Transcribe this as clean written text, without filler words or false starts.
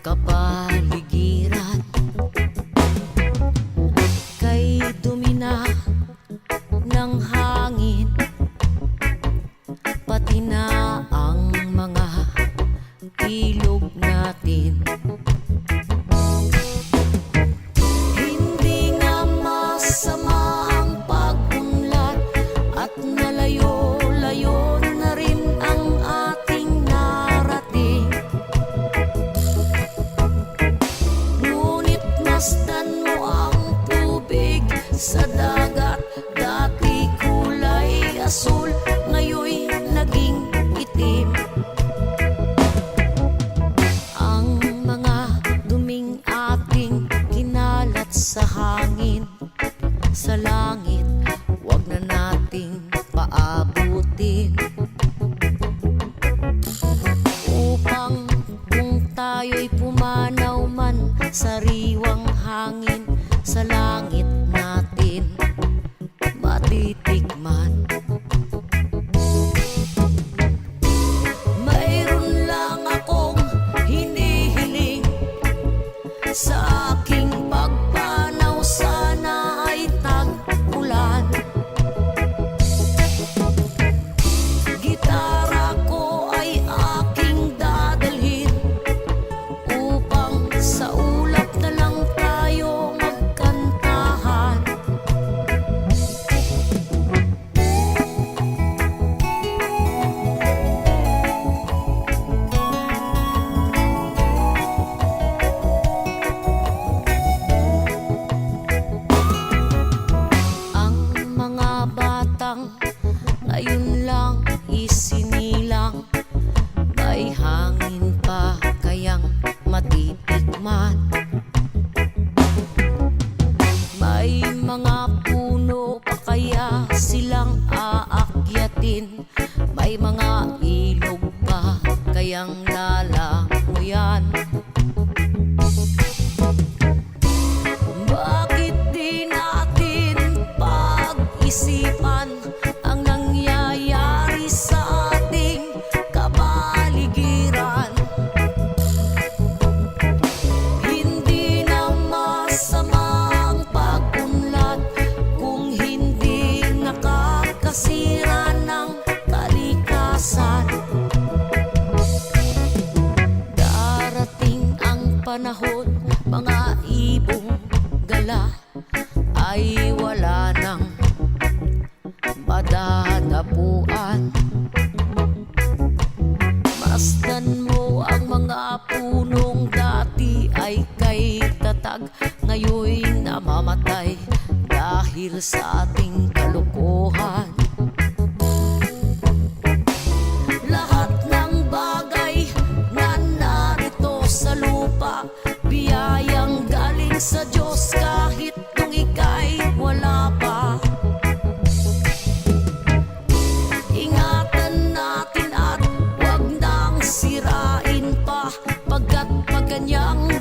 kapaligiran. Kay dumi na ng hangin, pati na ang mga ilog natin. Hindi nga masama ang pag-unlad at nalayo-layo na rin ang ating narating. Ngunit masdan mo ang tubig sa dagat, dati kulay asul, ngayoy naging itim. Ang mga duming ating kinalat sa hangin, sa langit, wag na nating paabutin. Upang kung tayo'y pumanaw man sa riwang hangin, sa langit natin matitikman. Mayroon lang akong hinihiling, sa aking pagpanaw sana ay tag-ulan. Gitara ko ay aking dadalhin, upang sa ulap na lang tayo magkantahan. Ang mga batang ngayon lang isinilang, may hangin pa kayang matitikman. May mga puno pa kaya silang aakyatin, may mga ilog pa kayang lalangoyan. Bakit di natin pag-isipan ang nangyayari sa ating kapaligiran? Hindi na masama ang pag-unlad kung hindi nakakasira ng kalikasan. Darating ang panahon, mga ibong gala ay wala nang madadapuan. Masdan mo ang mga punong dati ay kay tatag, ngayoy namamatay dahil sa ating kalokohan. Lahat ng bagay na narito sa lupa, biyayang galing sa Diyos kahit nung ika'y wala pa. Ingatan natin at wag nang sirain pa, pagkat pag ganyang